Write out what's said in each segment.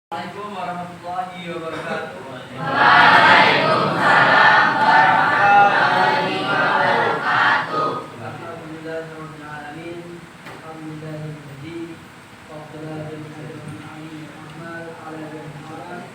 Assalamualaikum warahmatullahi wabarakatuh. Waalaikumsalam warahmatullahi wabarakatuh. Alhamdulillahirabbil alamin. Alhamdulillahilladzi faddala bil-ilmi 'ala al-'amal.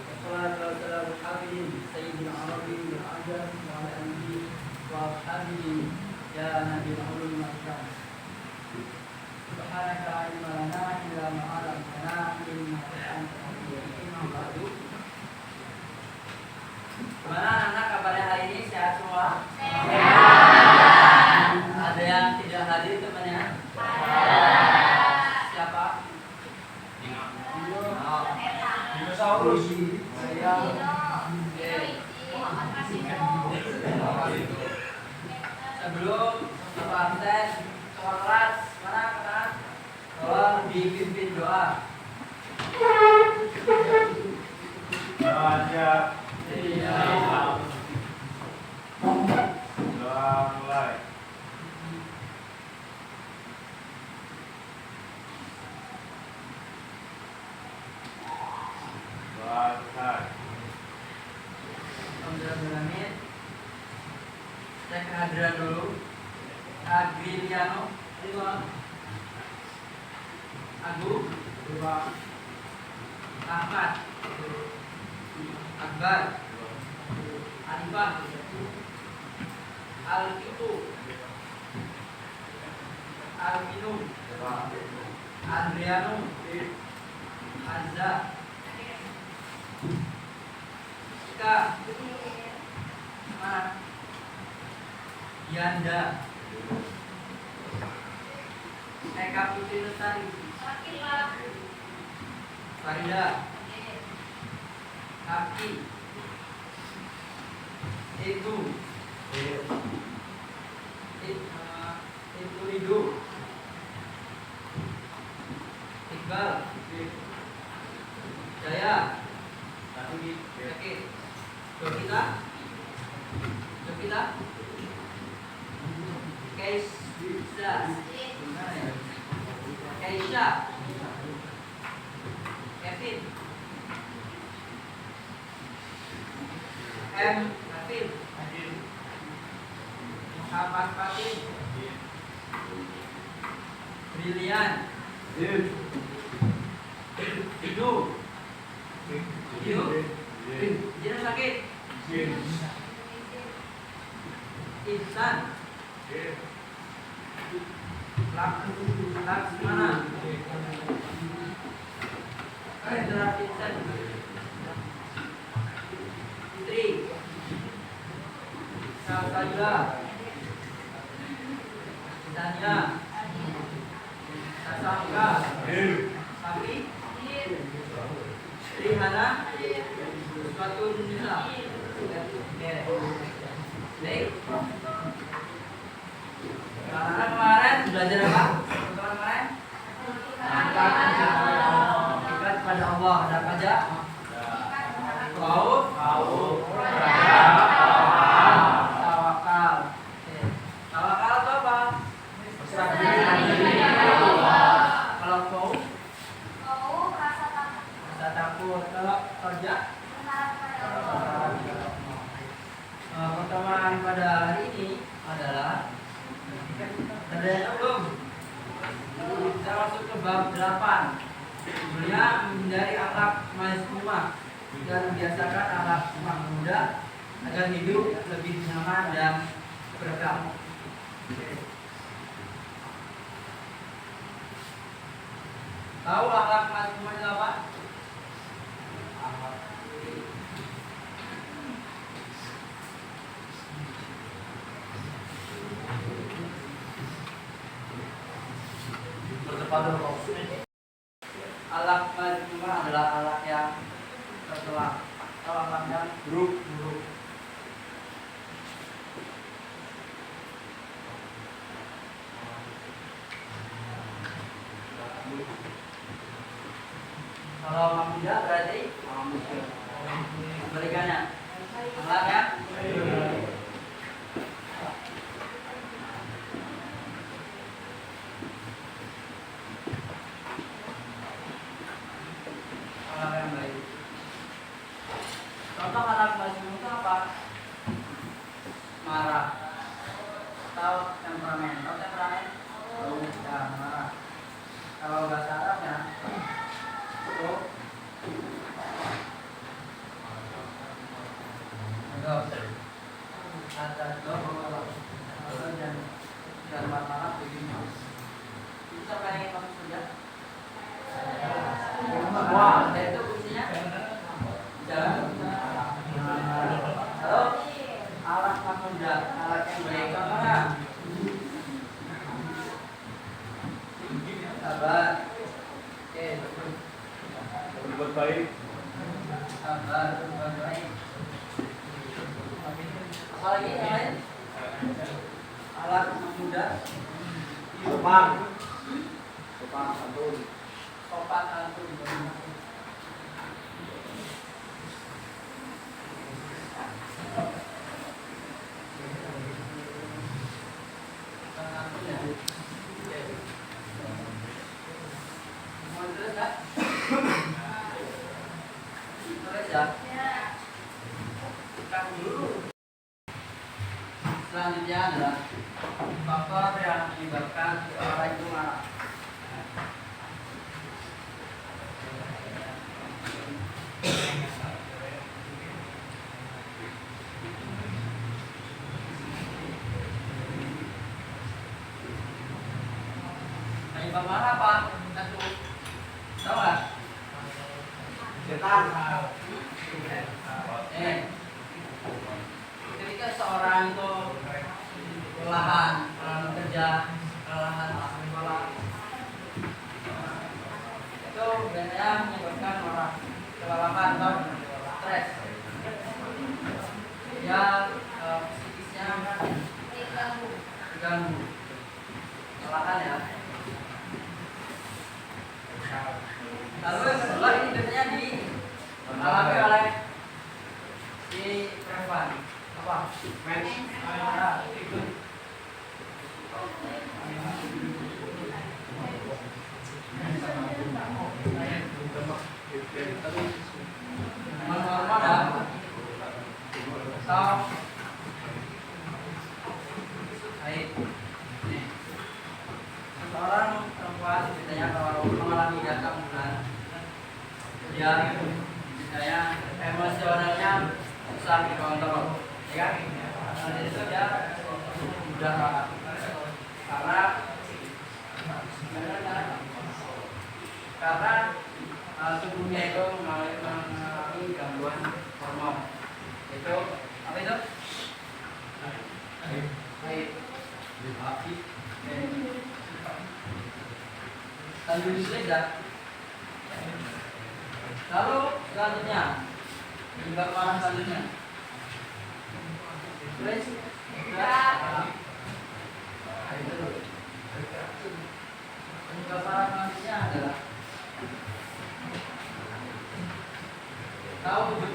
Wassalatu wassalamu ala habibin sayyidil arabi wal ajam wa ala alihi wa ashabihi ya nabiyil ulum wal ikram. Subhanaka la ilma lana illa ma 'allamtana innaka antal alimul hakim. Gimana anak-anak kabarnya hari ini? Sehat semua? Sehat. Ada yang tidak hadir temannya? Siapa? Dinosaurus. Saya. Sebelum Bapak absen, ketua kelas mana kata? Tolong dipimpin doa. Baca. Iya. Doa mulai. Doa selesai. Alhamdulillah. Saya kehadiran dulu. Agriliano, lima. Agung, dua. Ahmad, Akbar, Arifah, Alkitu, Alminum, Adriano, Azza, Ika, mana? Yanda, Eka Putri Lestari, Farida, Kaki, Ibu, Ibu Ridu, Iqbal, Jaya, Yakit, Jokita, Keisha, Kevin, M. Hafid, Muhammad Fatih, Brilian, Hidu, Jina sakit, Ihsan, Laksmana, Hendra Vincent, Fitri, Salsabila, Dania, Sasamka, Safi, Rihana, Fatun Nisa. Baik. Karena kemarin belajar apa? Kemarin? Ikat pada Allah. Ada apa aja? Laut, tawakal. Tawakal itu apa? Kalau rasa takut. Kalau kerja? Pertemuan pada hari ini adalah Tadayun ulum. Kita masuk ke bab 8. Sebenarnya menghindari akhlak mazmumah dan membiasakan akhlak mahmudah agar hidup lebih nyaman dan berkah. Tahu akhlak mazmumah itu apa? Alak mazmumah adalah alak yang tercela atau alak yang buruk. Kalau mahmudah berarti kebalikannya. Alak yang alak Wah, itu fungsinya jalan. Halo, alat pemuda, alat yang baik contohnya. Sabar. Oke, Berbuat baik. sabar, berbuat baik. Apalagi yang lain? Alat pemuda. Sopan. Sopan santun. Sopan santun. Mau terus nggak? Terus ya? Kita dulu. Selanjutnya adalah faktor yang menyebabkan seseorang itu marah. Penyebab marah apa? Satu. Tahu nggak? Setan. Ketika seorang itu kelelahan bekerja, kelelahan sekolah, itu biasanya menyebabkan orang kelelahan atau stres. Ya, psikisnya terganggu, kelelahan ya. Lalu yang kedua ini biasanya dialami oleh si perempuan. Apa? Mens. Nah, itu. Hormon ya. Atau baik. Nih. Seorang perempuan biasanya kalau mengalami datang bulan, dia misalnya emosionalnya susah dikontrol, ya kan? Nah, itu dia mudah karena tubuhnya itu mengalami gangguan hormon. Itu apa itu? Haid. Lalu sudah. Lalu selanjutnya penyebab marah selanjutnya. Tulis. Penyebab marah selanjutnya adalah tahu wujud.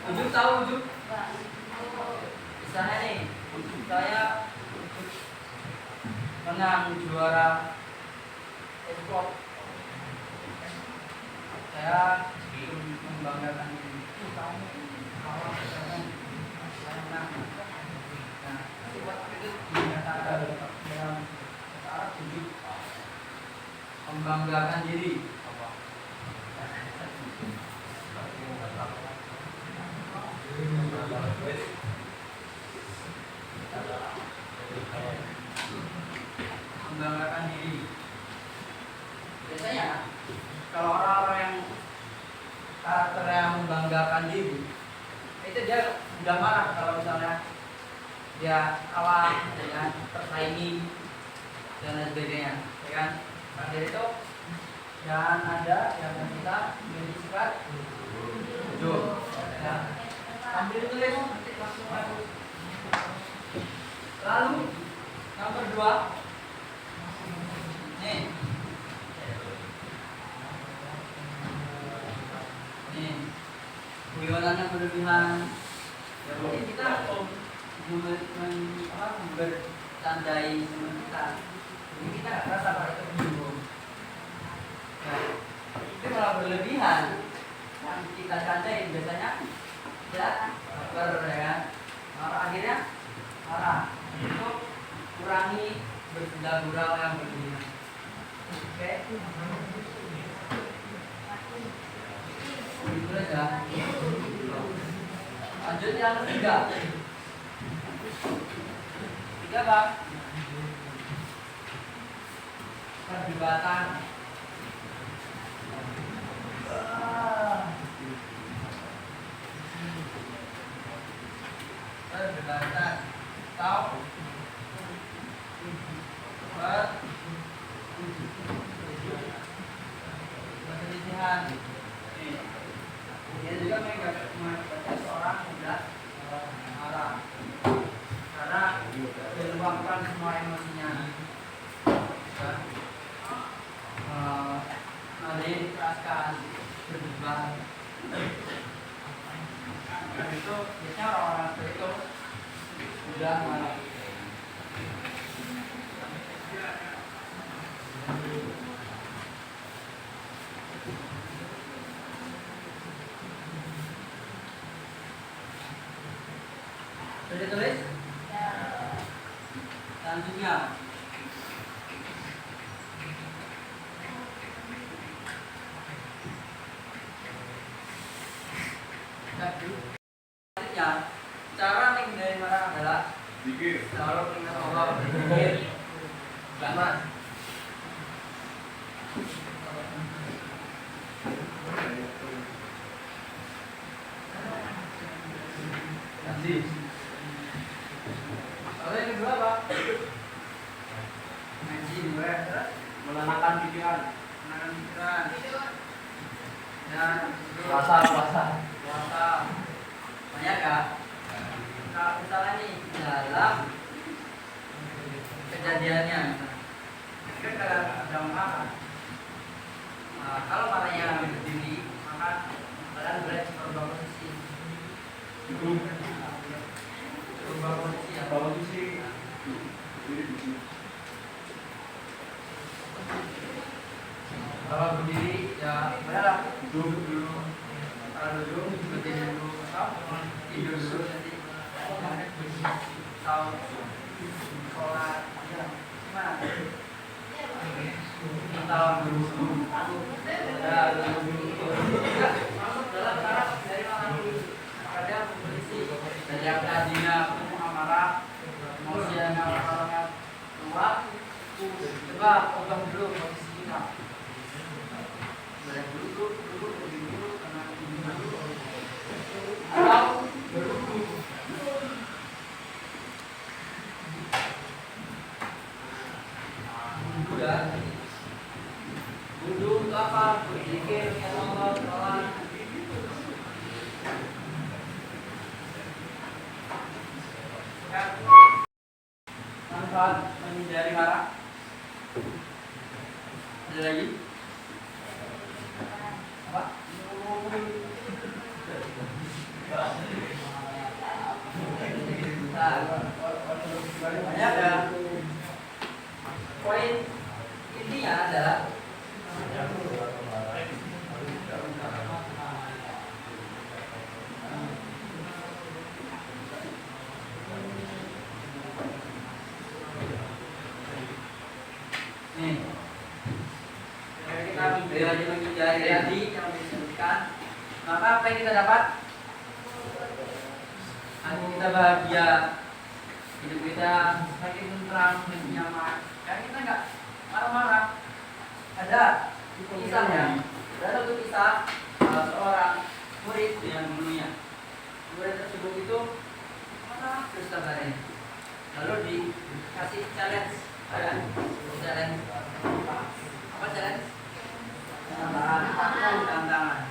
Wujud tahu wujud. Misalnya nih, saya menang juara ekspor. Saya membanggakan diri. Saya menang. Nah, sifat itu dinyatakan dalam cara wujud membanggakan diri. Membanggakan diri. Biasanya kalau orang-orang yang karakternya membanggakan diri, itu dia mudah marah kalau misalnya dia kalah, ya, tersaingi dan lain sebagainya, ya kan? Maka dari itu jangan ada yang kita memiliki sifat ujub. Ya. Ambil tulis nanti langsung aja. Lalu nomor 2, nih, guyonannya berlebihan. Jadi kita bercandai teman kita. Jadi kita nggak rasa kalau itu menyinggung. Nah, itu malah berlebihan. Yang kita candai biasanya ya ya. Akhirnya marah. Itu kurangi bersenda gurau yang berlebihan. Oke. Itu aja. Lanjut yang ketiga. Tiga Pak. Perdebatan. dengan dia juga mengakibatkan seorang mudah marah karena diluapkan semua emosinya. Ada yang dikeraskan, berdebat. Dan itu biasanya orang-orang seperti itu mudah marah. Sudah ditulis? Selanjutnya cara menghindari marah adalah selalu ingat Allah, berzikir. Mas. Lalu yang kedua apa? Ngaji juga. Menenangkan pikiran. Menenangkan pikiran. Dan Puasa. banyak ya. Kalau misalnya nih dalam kejadiannya, ketika sedang marah, kalau marahnya berdiri, maka kalian boleh berubah posisi. Berubah posisi ya. Bawa posisi. Kalau berdiri ya bolehlah Duduk dulu. kalau duduk berdiri dulu atau tidur dulu nanti atau sholat ya gimana atau duduk ya duduk masuk dalam taraf dari orang maka dia berisi dari yang tadinya marah emosinya orangnya keluar coba pegang dulu posisi kita boleh duduk karena dulu atau berduduk. Duduk itu apa? Berzikir ya Allah, sholat. Manfaat menghindari marah. Ada lagi? Apa? Banyak ya. Poin intinya adalah nih, kita belajar menghindari tadi yang disebutkan, maka apa yang kita dapat? Hati kita bahagia, hidup kita semakin tenteram dan nyaman. Karena kita nggak marah-marah. Ada kisahnya, ada satu kisah seorang murid dengan gurunya. Murid tersebut itu marah terus kabarnya. Lalu dikasih challenge, challenge apa challenge? Tantangan.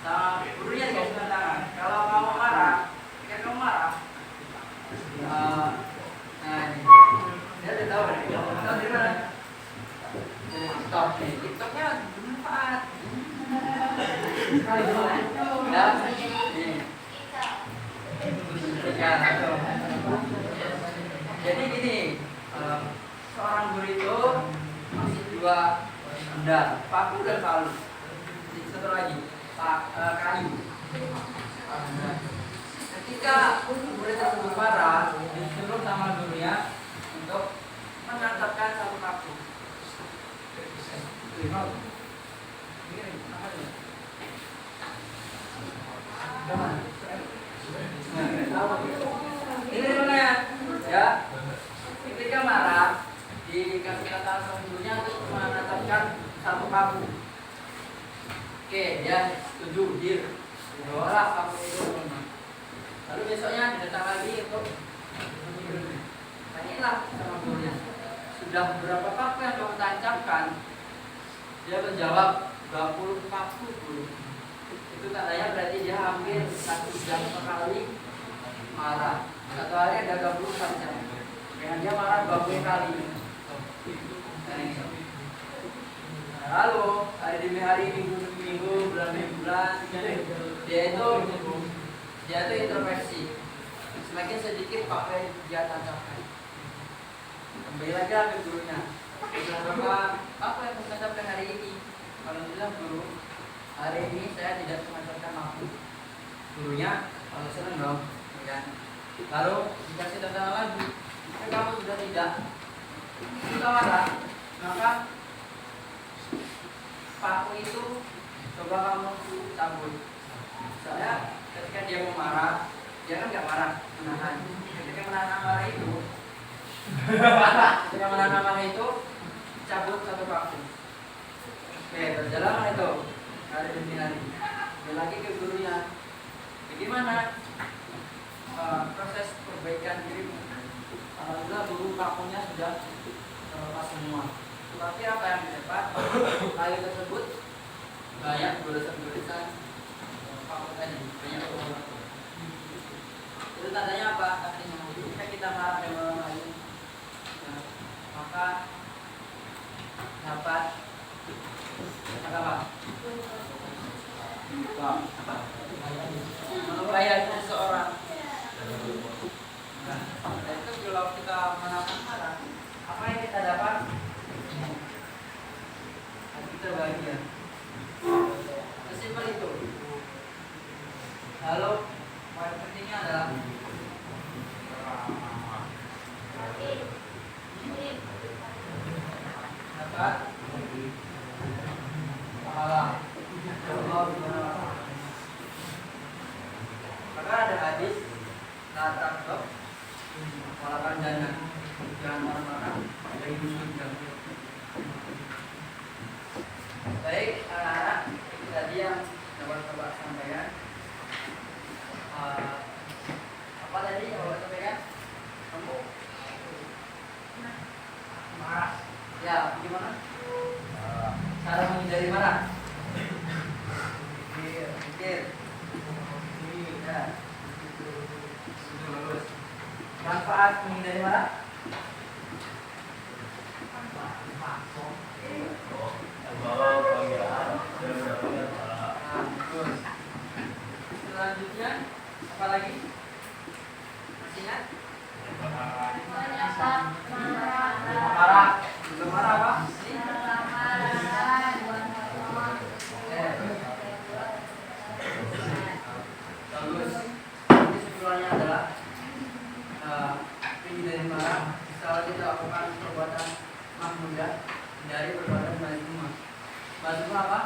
Sama gurunya dikasih tantangan. Kalau kamu marah, ketika kamu marah, nah ini dia udah tahu nih. Tahu dari mana? Dari TikTok nih. TikToknya bermanfaat. Dan nih. Jadi gini, seorang guru itu masih dua benda, paku dan palu. Satu lagi, kayu. Ketika murid tersebut marah, disuruh sama gurunya untuk menancapkan satu paku. Ini mana ya? Ketika marah, dikasih kata sama gurunya untuk menancapkan satu paku. Oke, dia setuju, deal. Bawalah paku itu. Lalu besoknya datang lagi untuk tanyalah sama gurunya, sudah berapa paku yang kamu tancapkan? Dia menjawab 20-40 guru. Itu tandanya berarti dia hampir 1 jam sekali marah. Satu hari ada 24 jam. Dengan dia marah 20 kali. Nah, lalu hari demi hari, minggu demi minggu, bulan demi bulan, dia itu introspeksi. Semakin sedikit pakai dia tancapkan. Kembali lagi ke gurunya. Bapak, apa yang saya capai hari ini? Kalau bilang guru, hari ini saya tidak mengajarkan mampu. Gurunya kalau senang dong, ya. Lalu dikasih tantangan lagi, kamu sudah tidak suka marah, maka paku itu coba kamu cabut. Soalnya ketika dia mau marah, dia kan nggak marah, menahan. Ketika menahan amarah itu, cabut satu paku. Oke, berjalan itu hari demi hari. Dia lagi ke gurunya. Bagaimana proses perbaikan dirimu? Alhamdulillah guru pakunya sudah terlepas semua. Tapi apa yang didapat? Kayu tersebut banyak goresan-goresan paku tadi, banyak orang. Itu tandanya apa? Artinya ketika kita marah dengan orang lain, maka dapat apa? Membayar seseorang. Nah, itu kalau kita menahan marah, apa yang kita dapat? Kita bahagia. Sesimpel itu. Lalu poin pentingnya adalah dapat pahala. Maka ada hadis tatak walaupun dana jangan marah-marah dari surga. Baik anak-anak, itu tadi yang dapat Bapak sampaikan. Apa tadi yang Bapak sampaikan? Kamu marah. Ya, gimana? Cara menghindari marah. Pikir. Ya. Bagus. Manfaat menghindari marah? Selanjutnya apa lagi? Masih ingat? Marah. Belum marah apa? Bagus. Kesimpulannya adalah menghindari marah kalau kita lakukan perbuatan mahmudah dari perbuatan mazmumah. Mazmumah apa?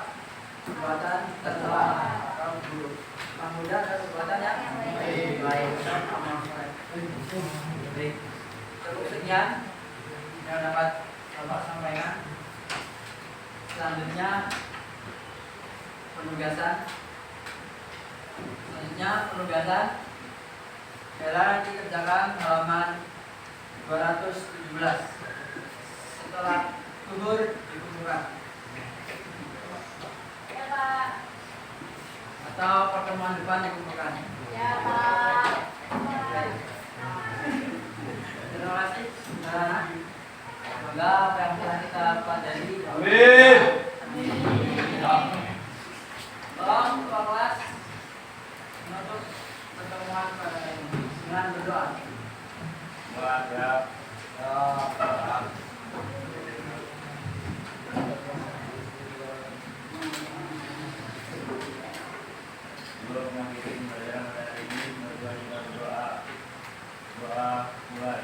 Perbuatan tercela atau buruk. Mahmudah adalah perbuatan yang baik. Cukup sekian yang dapat Bapak sampaikan. Selanjutnya penugasan. Adalah dikerjakan halaman 217. Setelah gugur dikumpulkan. Ya, Pak. Atau pertemuan depan dikumpulkan. Ya, Pak. Terima kasih. Nah, semoga apa yang telah kita pelajari. Amin. Tolong ketua kelas menutup pertemuan pada ini dengan berdoa. Sebelum mengakhiri pembelajaran pada hari ini, mari kita berdoa. Doa mulai.